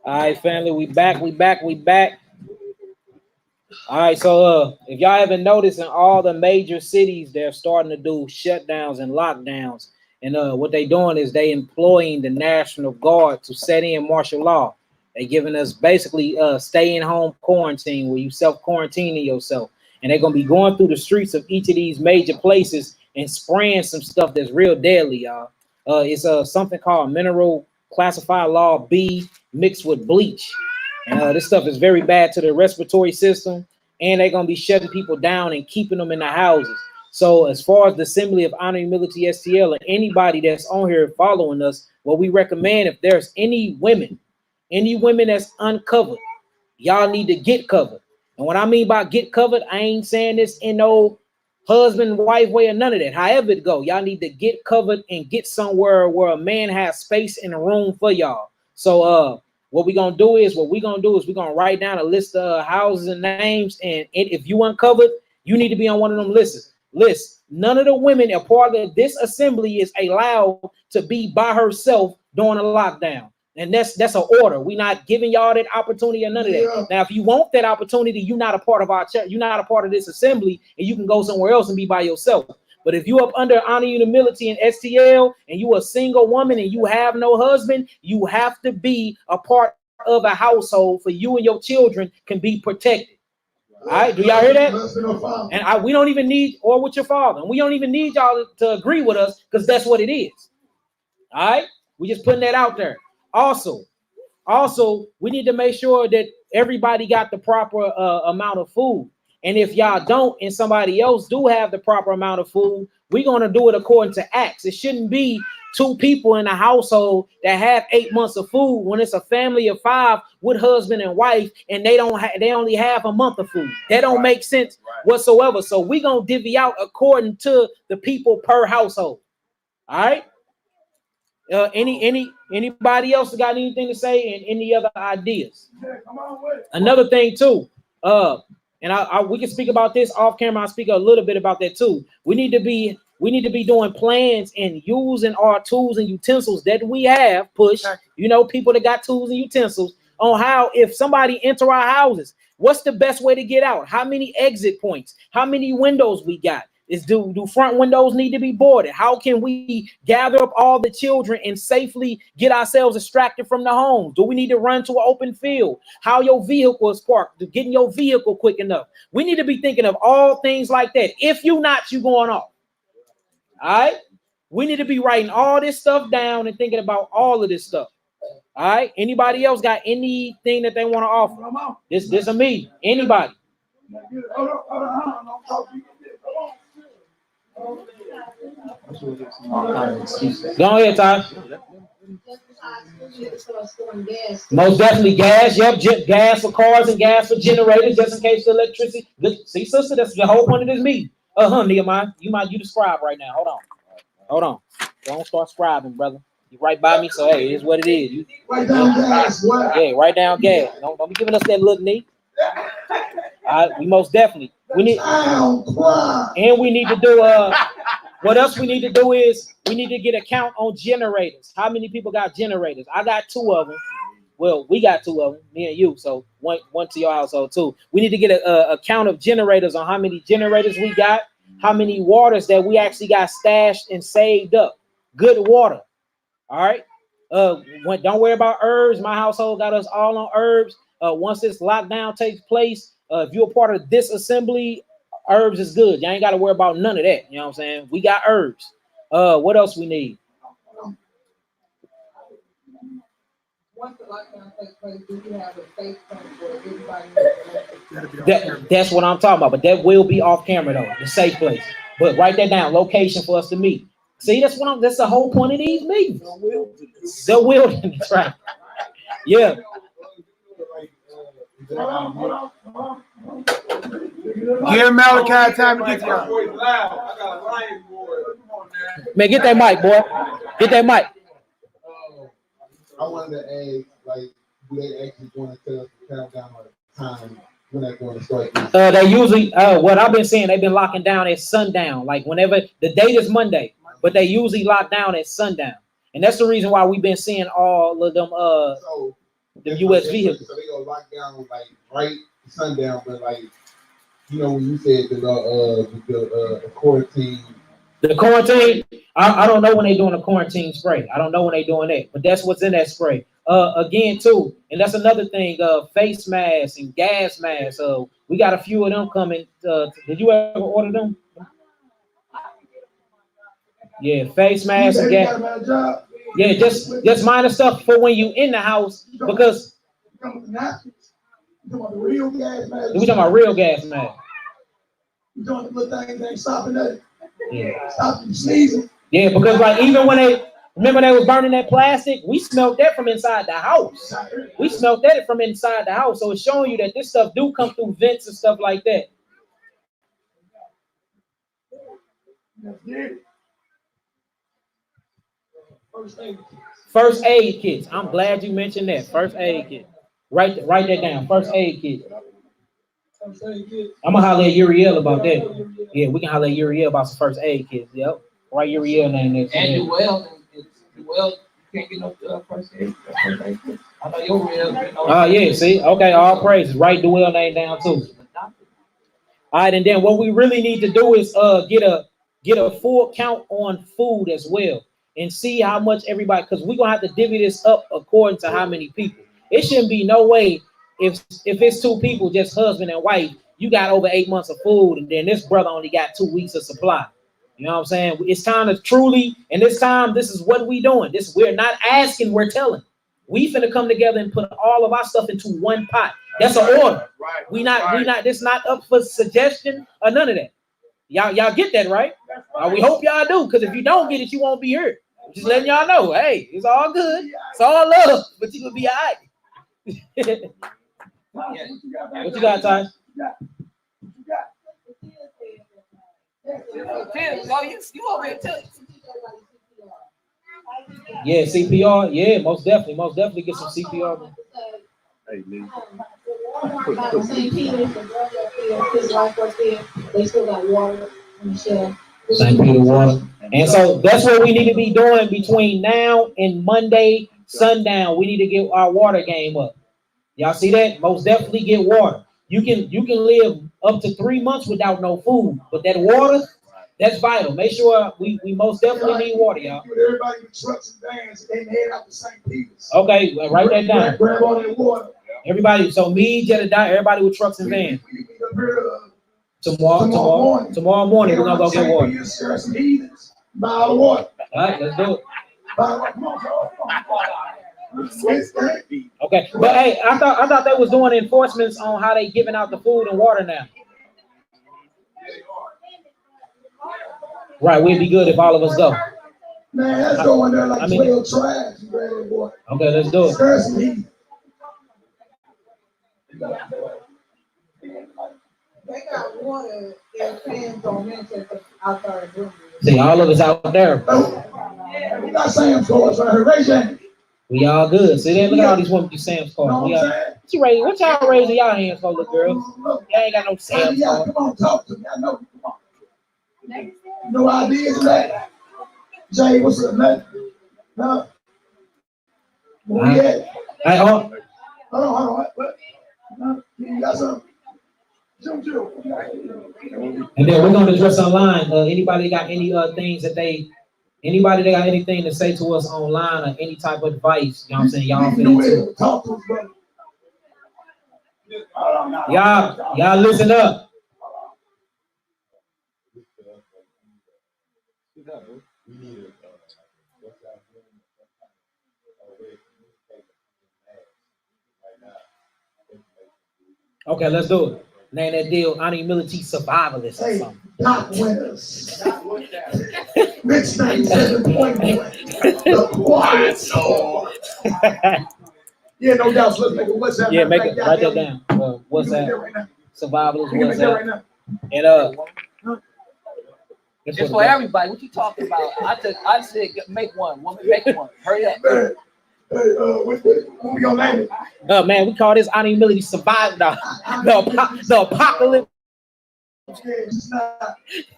All right, family, we back. All right, so if y'all haven't noticed, in all the major cities, they're starting to do shutdowns and lockdowns. And what they doing is they employing the National Guard to set in martial law. They giving us basically stay in home quarantine, where you self-quarantining yourself. And they're gonna be going through the streets of each of these major places and spraying some stuff that's real deadly, y'all. It's something called mineral classified law B mixed with bleach. And this stuff is very bad to the respiratory system, and they're gonna be shutting people down and keeping them in the houses. So as far as the Assembly of Honor Humility STL and anybody that's on here following us, what we recommend, if there's any women that's uncovered, y'all need to get covered. And what I mean by get covered, I ain't saying this in no husband, wife way or none of that. However it go, y'all need to get covered and get somewhere where a man has space in the room for y'all. So what we're gonna do is we're gonna write down a list of houses and names, and if you uncovered, you need to be on one of them lists. None of the women a part of this assembly is allowed to be by herself during a lockdown. And that's an order. We're not giving y'all that opportunity or none of that. Yeah. Now, if you want that opportunity, you're not a part of our church, you're not a part of this assembly, and you can go somewhere else and be by yourself. But if you up under Honor Humility and STL, and you a single woman and you have no husband, you have to be a part of a household for you and your children can be protected. All right, do y'all hear that? And we don't even need, or with your father, and we don't even need y'all to agree with us, because that's what it is. All right, we just putting that out there. Also, we need to make sure that everybody got the proper amount of food. And if y'all don't, and somebody else do have the proper amount of food, we're gonna do it according to Acts. It shouldn't be 2 people in a household that have 8 months of food when it's a family of 5 with husband and wife, and they only have a month of food. That don't make sense whatsoever. So we're gonna divvy out according to the people per household. All right. Anybody else got anything to say, and any other ideas? Another thing too, and we can speak about this off camera. I'll speak a little bit about that too. We need to be doing plans and using our tools and utensils that we have. People that got tools and utensils on how, if somebody enter our houses, what's the best way to get out? How many exit points? How many windows we got? Do front windows need to be boarded? How can we gather up all the children and safely get ourselves extracted from the home? Do we need to run to an open field? How your vehicle is parked? Getting your vehicle quick enough? We need to be thinking of all things like that. If you not, you going off. All right? We need to be writing all this stuff down and thinking about all of this stuff. All right? Anybody else got anything that they want to offer? This is me. Anybody? Go ahead, Ty. Most definitely gas. Yep, gas for cars and gas for generators, just in case the electricity. See, sister, that's the whole point of this meeting. Nehemiah, you describe right now. Hold on. Don't start scribing, brother. You right by me, so hey, it is what it is. Write down gas. Yeah, write down gas. Don't be giving us that look, Nick. We most definitely we need to do what else we need to do is we need to get a count on generators. How many people got generators? I got 2 of them. Well, we got 2 of them, me and you. So one to your household too. We need to get a count of generators on how many generators we got, how many waters that we actually got stashed and saved up. Good water. All right. Don't worry about herbs. My household got us all on herbs. Once this lockdown takes place, if you're a part of this assembly, herbs is good. You ain't got to worry about none of that. You know what I'm saying? We got herbs. What else we need? Once the lockdown takes place, do you have a safe point for everybody? That's what I'm talking about. But that will be off camera though, the safe place. But write that down. Location for us to meet. See, that's the whole point of these meetings. The wilderness, right? Yeah. Give Malachi time to get to y'all. Man, get that mic, boy. Get that mic. I wanted to ask, like, do they actually going to tell us to count down on the time when they're going to start? They usually, what I've been seeing, they've been locking down at sundown. Like whenever the date is Monday, but they usually lock down at sundown, and that's the reason why we've been seeing all of them. the U.S. vehicles. So they gonna lock down like right sundown, but like you know when you said the quarantine. The quarantine, I don't know when they're doing a quarantine spray. I don't know when they're doing that, but that's what's in that spray. Again, too, and that's another thing, face masks and gas masks. We got a few of them coming. Did you ever order them? Yeah, face masks and gas. Yeah, just minor stuff for when you in the house, because We talking about the real gas mask. we talking about real gas masks. You talking about the little things that ain't stopping that. Yeah. Stop you sneezing. Yeah, because like even when they was burning that plastic, we smelled that from inside the house. We smelled that from inside the house. So it's showing you that this stuff do come through vents and stuff like that. First aid kits. I'm glad you mentioned that. First aid kit. Write that down. First aid kit. I'm gonna holler at Uriel about that. Yeah, we can holler at Uriel about some first aid kits. Yep. Write Uriel name next to And you can't get no first aid kit. I know your real. Oh yeah, see? Okay, all praises. Write Duell name down too. All right, and then what we really need to do is get a full count on food as well, and see how much everybody, because we're gonna have to divvy this up according to how many people. It shouldn't be no way if it's 2 people, just husband and wife, you got over 8 months of food, and then this brother only got 2 weeks of supply. You know what I'm saying? It's time to truly, and this time, this is what we doing. We're not asking, we're telling. We finna come together and put all of our stuff into one pot. That's an order. Right. We not. This not up for suggestion or none of that. Y'all get that, right? We hope y'all do, because if you don't get it, you won't be hurt. Just letting y'all know, hey, it's all good. It's all love, but you gonna be all right. What you got, Ty? You over here too. Yeah, CPR. Yeah, most definitely get some CPR. Hey, Lee. St. Peter's, the brother up there, his wife up there, they still got water in the shed. St. Peter water. And so that's what we need to be doing between now and Monday sundown. We need to get our water game up. Y'all see that? Most definitely get water. You can live up to 3 months without no food, but that water, that's vital. Make sure we most definitely need water, y'all. Everybody with trucks and vans, they head out to St. Peter's. Okay, well, write that down. Grab all that water. Everybody, so me, Jedediah, everybody with trucks and vans. Tomorrow morning, we're gonna go get water. Buy all the water. All right, let's do it. Come on. Okay, but hey, I thought they was doing enforcements on how they giving out the food and water now. Right, we'd be good if all of us go. Man, let's go in there like 12 tribes. Okay, let's do it. They got water in cans on Manchester outside the room. See, all of us out there. We got Sam's cards right here. Raise your hand. We all good. See that? Look at all these women with Sam's cards. What y'all raising y'all hands for, little girls? Y'all ain't got no Sam's cards. Come on, talk to me. I know. Come on. No ideas, man. Jay, what's up, man? Huh? Where we at? Hey, Hold on. What? You got something? And then we're gonna address online. Anybody got any things that anybody that got anything to say to us online or any type of advice? You know what I'm saying? Y'all finna talk to us, brother. Y'all listen up. Okay, let's do it. Name that deal, HONORANDHUMILITY survivalists or something. Top winners. Rich 97.1. The quiet soul. Yeah, no doubt. Let's make it. What's that? Yeah, make it. Write that down. What's that? Survivalists. What's that? And It's for everybody. What you talking about? I said make one. Make one. Hurry up. What we gonna name it? Oh man, we call this HONORANDHUMILITY survival. The apocalypse.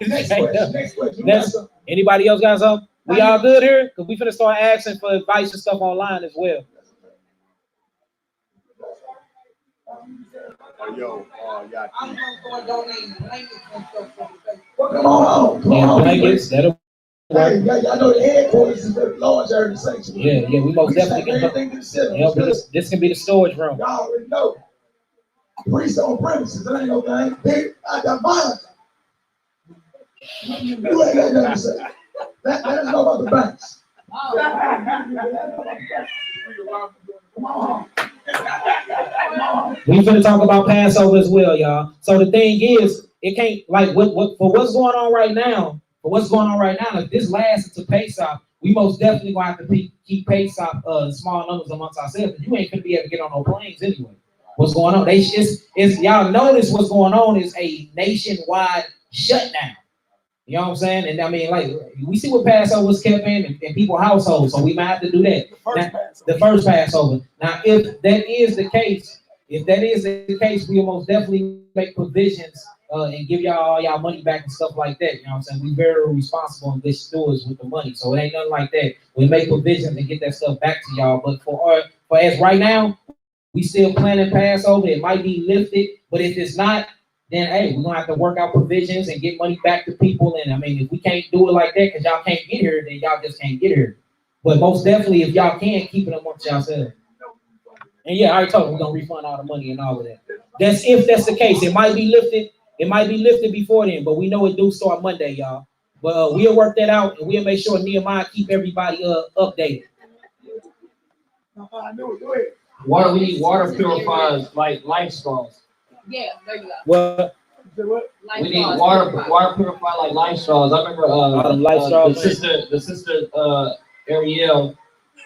Next question. Anybody else got something? We all good here? Because we finna start asking for advice and stuff online as well. Yo, yeah. I'm gonna start donating blankets and stuff for the faith. Well, come on. Come Yeah, on. blankets, that'll Hey, y'all know the headquarters is the Lord's area sanctuary. yeah, we most We definitely take can help. everything to the center. Help this can be the storage room. Y'all already know. Priest on premises. That ain't no thing. Big, I got violence. You ain't got nothing to say. That is know about the banks. Come on. We finna talk about Passover as well, y'all. So the thing is, it can't like for what's going on right now. For what's going on right now, if this lasts to Pesach, we most definitely gonna have to keep Pesach small numbers amongst ourselves. You ain't gonna be able to get on no planes anyway. What's going on? It's y'all notice what's going on is a nationwide shutdown. You know what I'm saying? And I mean, like, we see what Passover was kept in people's households, so we might have to do that. The first Passover. Now, if that is the case, we'll most definitely make provisions and give y'all all y'all money back and stuff like that. You know what I'm saying? We very responsible and good stewards with the money, so it ain't nothing like that. We make provisions and get that stuff back to y'all. But for as right now, we still planning Passover. It might be lifted, but if it's not, then hey, we're gonna have to work out provisions and get money back to people. And I mean, if we can't do it like that because y'all can't get here, then y'all just can't get here. But most definitely, if y'all can, keep it amongst yourselves. And yeah, I already told you we're gonna refund all the money and all of that. That's if that's the case. It might be lifted. It might be lifted before then, but we know it do start Monday, y'all. But we'll work that out and we'll make sure NehemiYAH keep everybody updated. Water, we need water purifiers like life straws. Yeah, there you go. What? Life We need straws, water purified. purifier like life straws. I remember the sister Ariel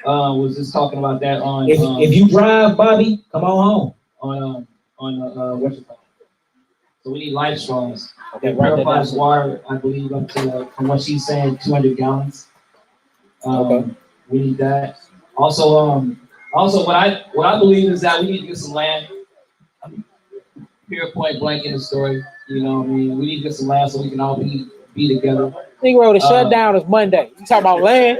was just talking about that on. If you drive, Bobby, come on home. On what's it called? So we need life straws. Okay, It purifies water, I believe, up to from what she's saying, 200 gallons. Okay. We need that. Also, what I believe is that we need to get some land. Pure point blank in the story. You know what I mean? We need to get some land so we can all be together. Think about the shutdown is Monday. You talking about land?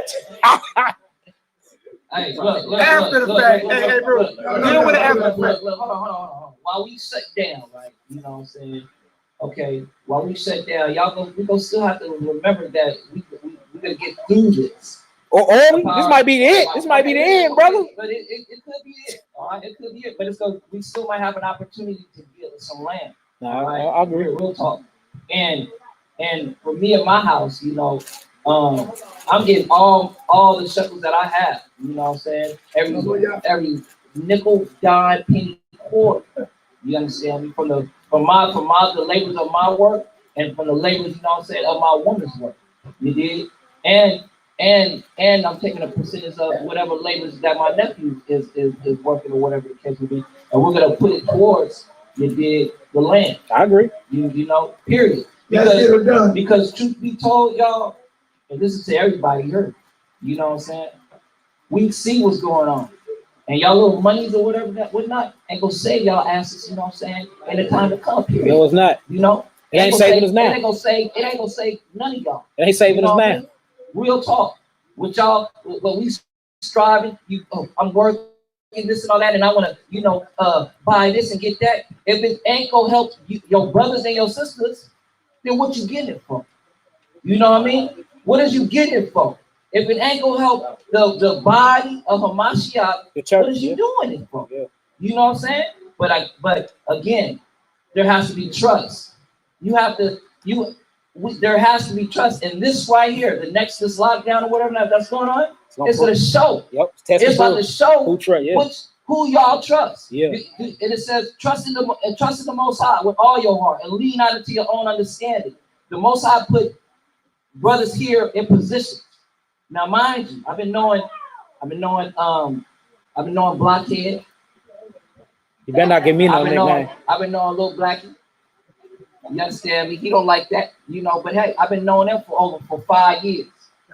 Hey, look. After the fact. Hey, bro. Deal with it after the fact. Hold on. While we shut down, right? You know what I'm saying? Okay, while we shut down, we gonna still have to remember that we gonna get through this. This might be it. This might be the end, brother. But it could be it. All right, it could be it. But we still might have an opportunity to get some land. No, right? I agree. Real talk. And for me at my house, you know, I'm getting all the shekels that I have. You know what I'm saying? Every nickel, dime, penny, quarter. You understand me? From the labors of my work and from the labors, you know what I'm saying, of my woman's work. You did? And I'm taking a percentage of whatever labors that my nephew is working or whatever the case will be. And we're gonna put it towards the land. I agree. You know, period. Because truth be told, y'all, and this is to everybody here, you know what I'm saying? We see what's going on. And y'all little monies or whatnot ain't gonna save y'all asses, you know what I'm saying, in the time to come, period. No, it's not. You know? It ain't saving us now. It ain't gonna save none of y'all. It ain't saving us now. Real talk. With y'all, what we striving, I'm working this and all that, and I wanna, buy this and get that. If it ain't gonna help your brothers and your sisters, then what you getting it for? You know what I mean? What is you getting it for? If it ain't gonna help the body of Hamashiach, what is you doing it for? Yeah. You know what I'm saying? But again, there has to be trust. There has to be trust. And this right here, this lockdown or whatever that's going on, it's gonna show. Yep. It's about to show who y'all trust. Yeah. And it says trust in the Most High with all your heart and lean not into your own understanding. The Most High put brothers here in position. Now, mind you, I've been knowing Blockhead. You better not give me no nickname. I've been knowing Lil Blackie. You understand me? He don't like that, but hey, I've been knowing him for 5 years.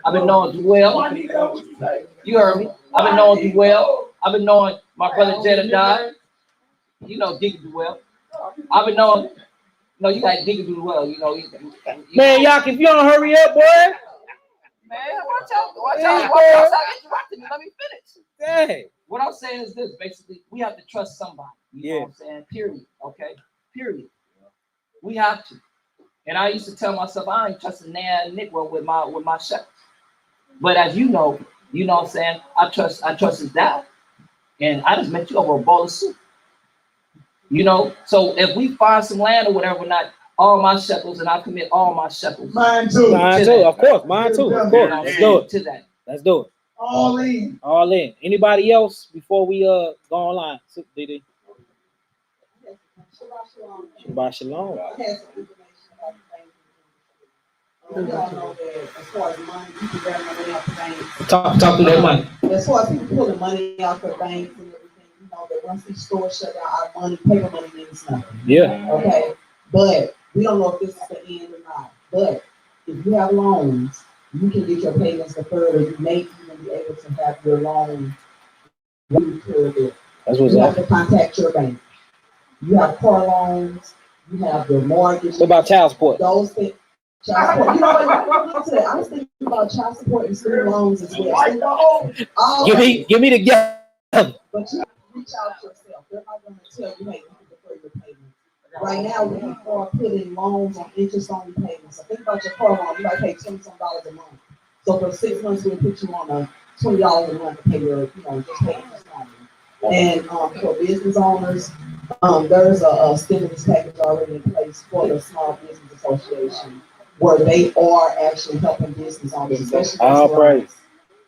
I've been knowing Duell. You heard me. I've been knowing Duell. I've been knowing my brother Jedediah. Diggy Duell. I've been knowing, you got Diggy Duell, Man, y'all, if you don't hurry up, boy. Man, watch out interrupting me. Let me finish. Hey. What I'm saying is this, basically, we have to trust somebody. You know what I'm saying? Period. Okay? Period. We have to. And I used to tell myself, I ain't trusting Nan Negro with my shekels. But as you know what I'm saying, I trust his dad. And I just met you over a bowl of soup. You know, so if we find some land or whatever, not all my shekels, and I commit all my shekels. Mine too. Mine too, of course. Mine too, of course. Let's do it. To that. Let's do it. All in. All in. Anybody else before we go online? DD. Shabbat shalom. I had some information about the bank. We all know that as far as money, you can grab money off the bank. Talk to that mic. As far as people pulling money off the banks and everything, you know that once these stores shut down, our money, paper money means nothing. Yeah. Okay, but we don't know if this is the end or not. But if you have loans, you can get your payments deferred, or you may even be able to have your loan repaid. That's what's You up. have to contact your bank. You have car loans, you have your mortgage. What about child support? Those things. Child support. You know what? I was thinking about child support and student loans as well. Give me the gap. But you reach out yourself. They're not going to tell you, hey, you can defer your payments. Right now, we are putting loans on interest-only payments. So think about your car loan. You might pay $20 a month. So for 6 months, we'll put you on a $20 a month to pay your, just pay interest only. And for business owners, there's a stimulus package already in place for the Small Business Association, where they are actually helping business owners, especially All praise.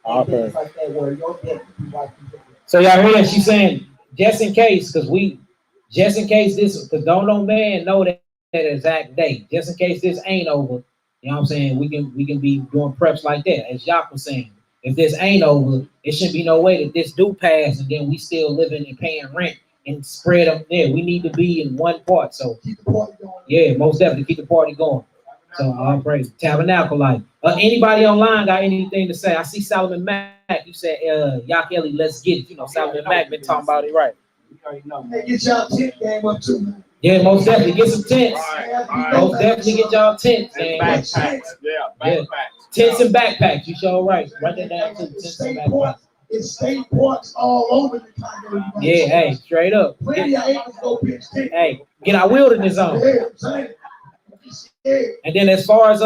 and things like that, where your debt can be wiped. So y'all hear that? She's saying, just in case this, because don't no man know that exact date. Just in case this ain't over, you know what I'm saying? We can be doing preps like that, as Jacques was saying. If this ain't over, it shouldn't be no way that this do pass and then we still living and paying rent and spread up there. We need to be in one part. So Keep the party going. yeah, most definitely keep the party going. So all praise Tabernacle Life. Anybody online got anything to say? I see Solomon Mack. You said Yak Ellie, let's get it. You know, Solomon Mack been talking about it, right? Hey, get y'all tent game up too, man. Yeah, most definitely get some tents. Most definitely get y'all tents, man. Backpacks. Yeah, backpacks. Tents and backpacks. You sure right. Write that down too. Tents and backpacks. It's state parks all over the country. Yeah, hey, straight up. Plenty of acres go pitch tent. Hey, get our wilderness on. Yeah, I'm saying. Yeah. And then as far as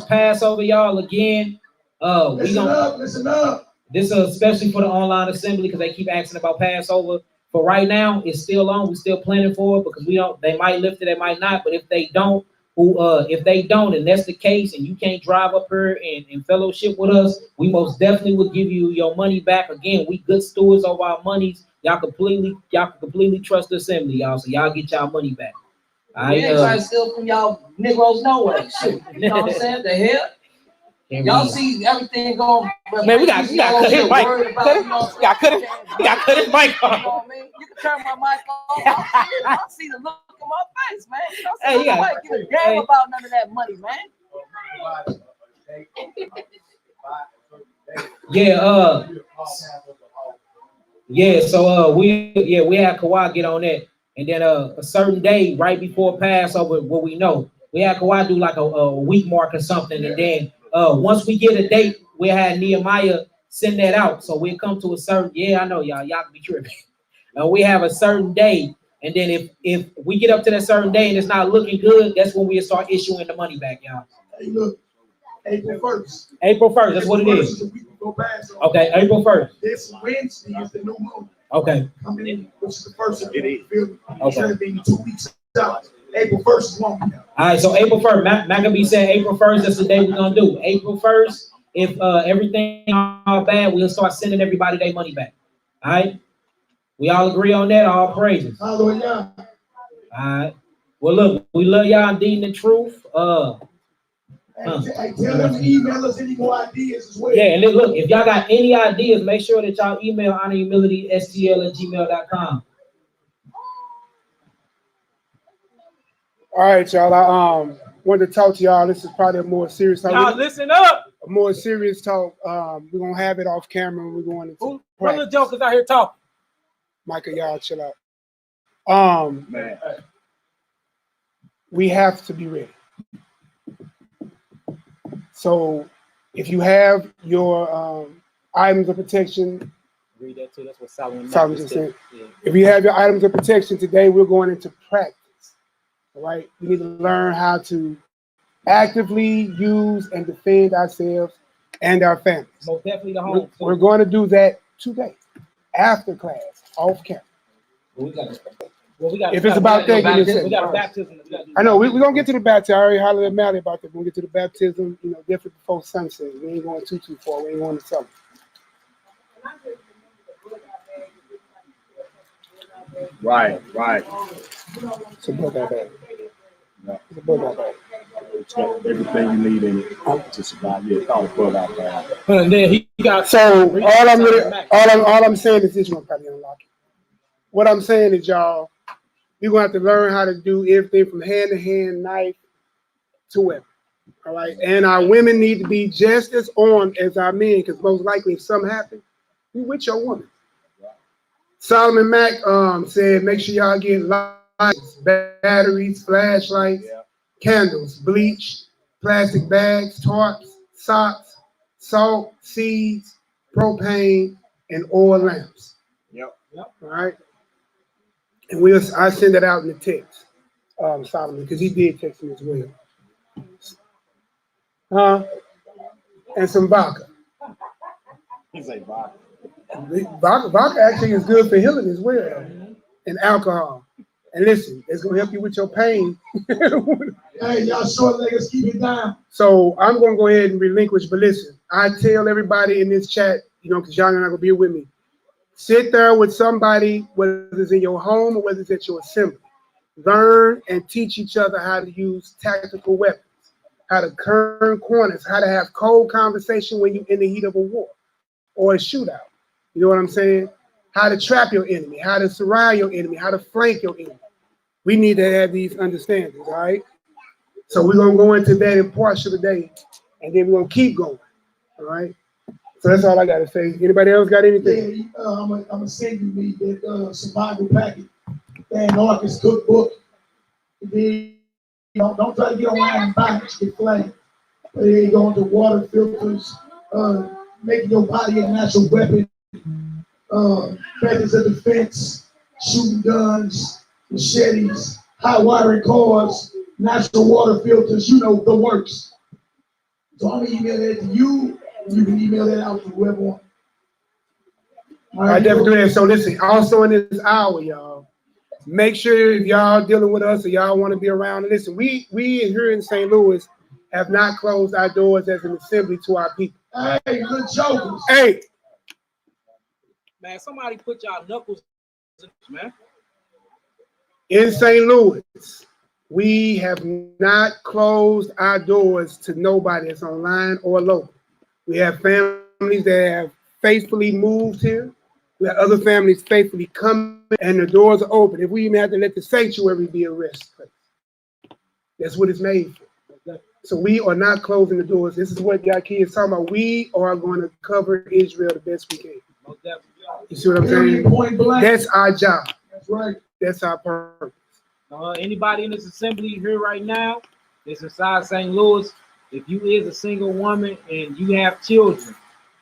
Passover, y'all, again, we gonna listen up. This is especially for the online assembly because they keep asking about Passover. For right now, it's still on. We're still planning for it because they might lift it, they might not. But if they don't, and that's the case, and you can't drive up here and fellowship with us, we most definitely will give you your money back. Again, we good stewards of our monies. Y'all completely trust the assembly, y'all. So y'all get y'all money back. We ain't trying to steal from y'all Negroes no way. Shoot, you know what I'm saying? The hell? Y'all see everything going. Man, we got cut his mic. We got cut his mic off. You know what I mean? You can turn my mic off. I see the look on my face, man. You know what I'm saying? Nobody give a damn about none of that money, man. So we had Kawhi get on that, and then a certain day right before Passover, what we know, we had Kawhi do like a week mark or something, and then once we get a date, we had NehemiYAH send that out. So we'll come to a certain, I know y'all can be tripping. We have a certain day, and then if we get up to that certain day and it's not looking good, that's when we'll start issuing the money back, y'all. Hey, look, April 1st. April 1st, that's what it is. Okay, April 1st. This Wednesday is the new moon. Okay. Coming in, which is the first of it. It Okay. It's being 2 weeks out. April 1st is long. All right, so April 1st, Maccabee said April 1st, that's the day we're going to do. April 1st, if everything all bad, we'll start sending everybody their money back. All right? We all agree on that, all praises. Hallelujah. All right. Well, look, we love y'all indeed in the truth. Tell them to email us any more ideas as well. Yeah, and then look, if y'all got any ideas, make sure that y'all email HANDHSTL@gmail.com. All right, y'all. I wanted to talk to y'all. This is probably a more serious talk. Y'all listen up. A more serious talk. We're gonna have it off camera. We're going to What little jokers out here talking? Michael, y'all chill out. We have to be ready. So If you have your items of protection, Read that too. That's what Solomon just said. Yeah. If you have your items of protection today, we're going into practice. All right, we need to learn how to actively use and defend ourselves and our families. Most definitely the home. We're going to do that today, after class, off camera. If it's about thinking, we got a baptism. I know we're gonna get to the baptism. I already hollered at Mallie about that. We'll get to the baptism, definitely before sunset. We ain't going too far. We ain't going to summer. Right. So put that back. Yeah. It's got everything you need in it to survive. Yeah, call it put out there. And then he got So all I'm saying is this one probably unlock it. What I'm saying is, y'all, you're gonna have to learn how to do everything from hand to hand, knife to weapon. All right, and our women need to be just as armed as our men, because most likely if something happens, you with your woman. Solomon Mack said, make sure y'all get lights, batteries, flashlights, candles, bleach, plastic bags, tarps, socks, salt, seeds, propane, and oil lamps. Yep. All right. And I send that out in the text, Solomon, because he did text me as well. And some vodka. He's like vodka. Vodka actually is good for healing as well, and alcohol. And listen, it's gonna help you with your pain. Hey, y'all short leggers, keep it down. So I'm gonna go ahead and relinquish. But listen, I tell everybody in this chat, because y'all are not gonna be with me. Sit there with somebody, whether it's in your home or whether it's at your assembly. Learn and teach each other how to use tactical weapons, how to turn corners, how to have cold conversation when you're in the heat of a war or a shootout. You know what I'm saying? How to trap your enemy, how to surround your enemy, how to flank your enemy. We need to have these understandings, all right? So we're going to go into that in parts of the day, and then we're going to keep going, all right? So that's all I got to say. Anybody else got anything? Yeah, I'm going to send you me that survival packet, that Marcus cookbook. Then, don't try to get online and buy it, get flagged. But there you go into water filters, making your body a natural weapon. Methods of defense, shooting guns, machetes, hot wiring cars, natural water filters, the works. So I'm gonna email that to you, and you can email that out to whoever wants. I definitely do that. So listen, also in this hour, y'all, make sure if y'all dealing with us or y'all want to be around, listen, we here in St. Louis have not closed our doors as an assembly to our people. Hey, good jokers. Hey. Man, somebody put y'all knuckles in, man. In St. Louis, we have not closed our doors to nobody that's online or local. We have families that have faithfully moved here. We have other families faithfully coming, and the doors are open. If we even have to let the sanctuary be a rest place, that's what it's made for. So we are not closing the doors. This is what y'all kids talking about. We are going to cover Israel the best we can. You see what I'm saying? Point blank. That's our job. That's right. That's our purpose. Anybody in this assembly here right now that's inside St. Louis, if you is a single woman and you have children,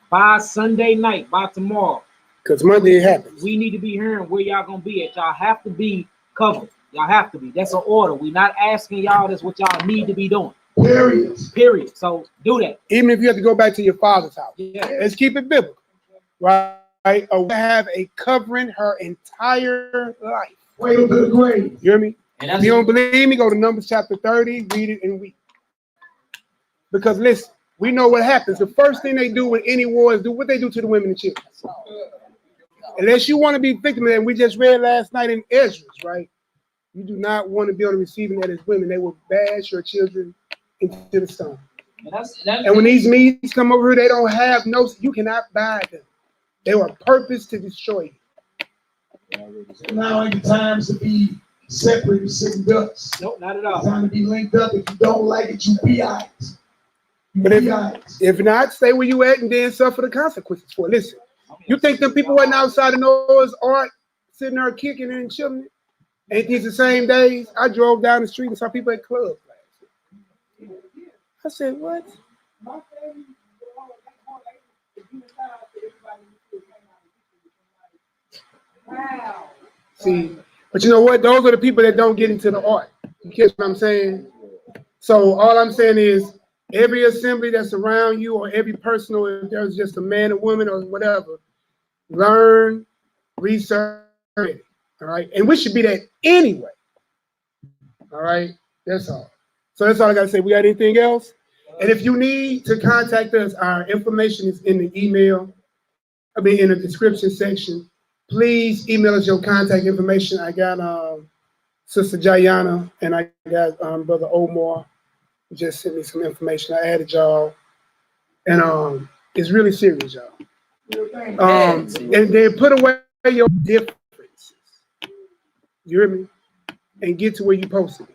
by Sunday night, by tomorrow, because Monday it happens. We need to be hearing where y'all gonna be at. Y'all have to be covered. Y'all have to be. That's an order. We're not asking y'all. That's what y'all need to be doing. Period. So do that. Even if you have to go back to your father's house. Yeah. Let's keep it biblical. Right? Or have a covering her entire life. Wait to the grave. You hear me? If you don't believe me, go to Numbers chapter 30, read it and weep. Because listen, we know what happens. The first thing they do with any war is do what they do to the women and children. Unless you want to be victim of that, we just read last night in Ezra, right? You do not want to be on the receiving end as women. They will bash your children into the stone. And when these meats come over here, they don't have no, you cannot buy them. They were purposed to destroy you. Now ain't the times to be separate and sitting ducks. Nope, not at all. It's time to be linked up. If you don't like it, you be out. But if not, stay where you at and then suffer the consequences for it. Listen, you think them people wasn't outside of Noah's Ark sitting there kicking and chilling? Ain't these the same days? I drove down the street and saw people at clubs. I said, what? Wow. See, but you know what? Those are the people that don't get into the art. You catch what I'm saying? So all I'm saying is every assembly that's around you or every person, or if there's just a man or woman or whatever, learn, research, all right? And we should be that anyway. All right? That's all. So that's all I got to say. We got anything else? And if you need to contact us, our information is in the email. I mean, in the description section. Please email us your contact information. I got Sister Jayana and I got Brother Omar. Just sent me some information. I added y'all. And it's really serious, y'all. And then put away your differences. You hear me? And get to where you're supposed to be.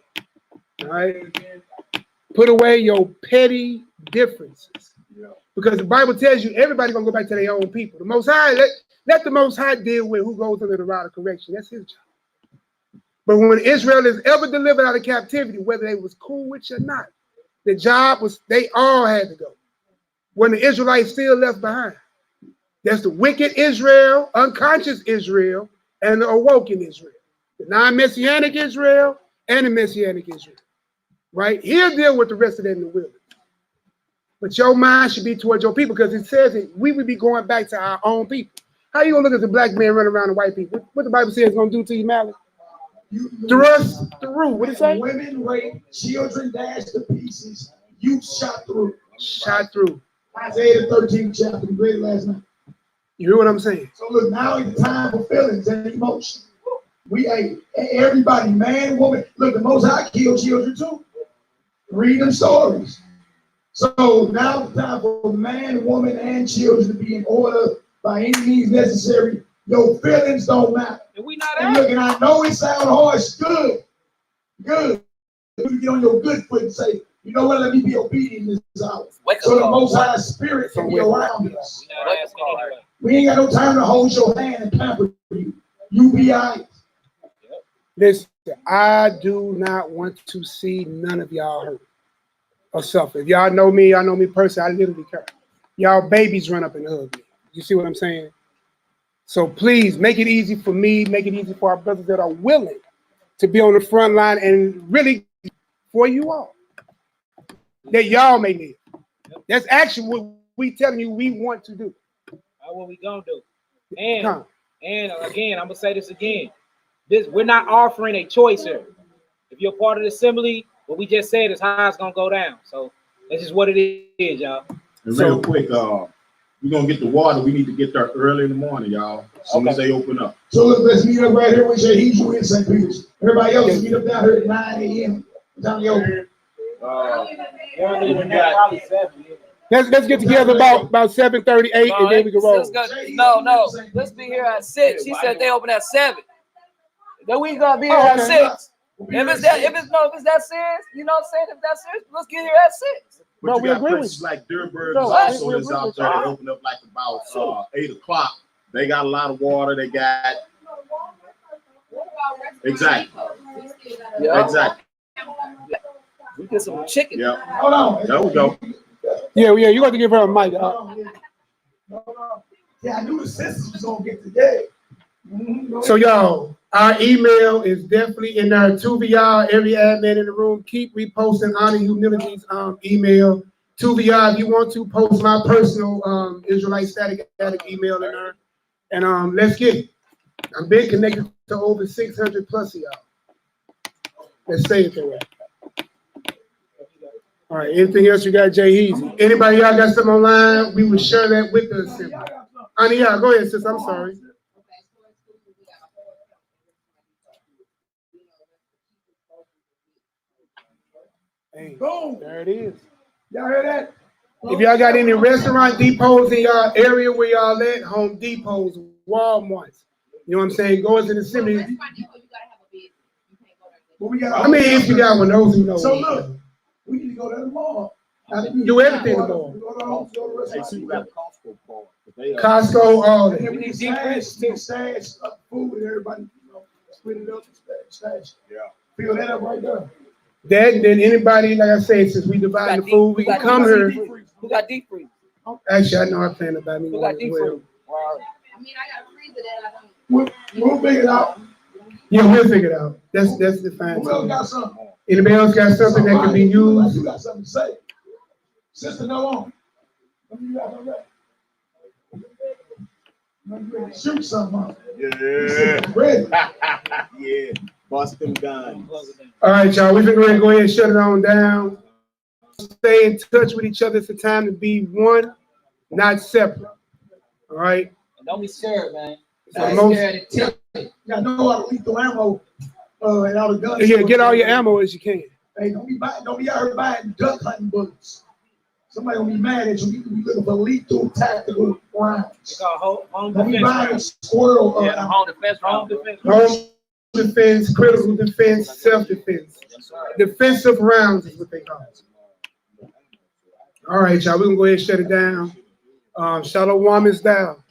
All right? Put away your petty differences. Because the Bible tells you everybody's going to go back to their own people. The Most High, let the Most High deal with who goes under the rod of correction. That's his job. But when Israel is ever delivered out of captivity, whether they was cool with you or not, the job was, they all had to go. When the Israelites still left behind. That's the wicked Israel, unconscious Israel, and the awoken Israel. The non-messianic Israel and the messianic Israel. Right? He'll deal with the rest of them in the wilderness. But your mind should be towards your people because it says that we would be going back to our own people. How you going to look at the black man running around the white people? What the Bible says it's going to do to you, Malaki? Thrust through. What did it say? Women raped, children dashed to pieces, youth shot through. Shot through. Isaiah the 13th chapter, we read it last night. You hear what I'm saying? So look, now is the time for feelings and emotion. Everybody, man, woman. Look, the Most High killed children too. Read them stories. So now the time for man, woman, and children to be in order by any means necessary. Your feelings don't matter. And we not And look, and I know it sounds harsh. Good. You get on your good foot and say, you know what? Let me be obedient in this hour. So the Most High Spirit can be around us. We ain't got no time to hold your hand and pamper you. You be all right. Listen, I do not want to see none of y'all hurt or suffer. If y'all know me personally, I literally care. Y'all babies run up and hug me. You see what I'm saying? So please make it easy for me, make it easy for our brothers that are willing to be on the front line and really for you all. That y'all may live. That's actually what we telling you we want to do. That's what we gonna do. And again, I'm gonna say this again. We're not offering a choice here. If you're part of the assembly, what we just said is how it's gonna go down. So that's just what it is, y'all. And real quick, we're gonna get the water. We need to get there early in the morning, y'all. As soon as they open up. So let's meet up right here with Shahid in St. Peter's. Everybody else meet up down here at 9 a.m. Down the open. Let's get together about 7:38 and then we can roll. No. Let's be here at 6. She said they open at 7. Then we gonna be here at 6. If it's that serious, you know what I'm saying? If that's serious, let's get here at 6. But you got places like Durburg also is out there that open up like about 8 o'clock. They got a lot of water. They got exactly. We get some chicken. Yeah. Hold on. There we go. Yeah, you got to give her a mic. Yeah, I knew the sisters was gonna get today. So y'all, our email is definitely in there too for y'all. Every admin in the room, keep reposting Honor Humility's email. To y'all, if you want to post my personal Israelite static email in there. And let's get it. I'm been connected to over 600 plus of y'all. Let's say it that way. All right, anything else you got, Jay Heezy? Anybody y'all got something online? We will share that with us. Honey, yeah, go ahead, sis. I'm sorry. Hey, boom. There it is. Y'all hear that? If y'all got any restaurant depots in y'all area where y'all at, Home Depots, Walmarts, you know what I'm saying? Go into the city. I mean, if you got one of those, you know. So look, we need to go to the mall. Do everything in the mall. Costco, all that. We need stash food with everybody, split it up, stash. Yeah. Fill that up right there. That, then anybody, like I said, since we divide the food, we can come here. Who got deep freeze? Actually, I know I plan to buy me Feel one like as deep well. fruit. Wow. I mean, I got a freezer that I don't. We'll figure it out. Yeah, we'll figure it out. That's the fine. Who else got something? Anybody else got something that can be You look like used? you got something to say. Sister, no on. You got no right. You ready to shoot something up. Yeah. Ready. Yeah. Bust them guns. All right, y'all. We're going to go ahead and shut it on down. Stay in touch with each other. It's a time to be one, not separate. All right. And don't be scared, man. So Don't be most- scared to tell it. You got no other lethal ammo and all the guns. Yeah, get all your ammo as you can. Hey, don't be out here buying duck hunting bullets. Somebody gonna be mad at you. You can be looking for lethal tactical rounds. It's called home Don't be defense. buying a squirrel. Yeah, home defense, Home defense. Home defense, critical defense, self-defense. Defensive rounds is what they call it. All right, y'all. We're going to go ahead and shut it down. Shalom is down.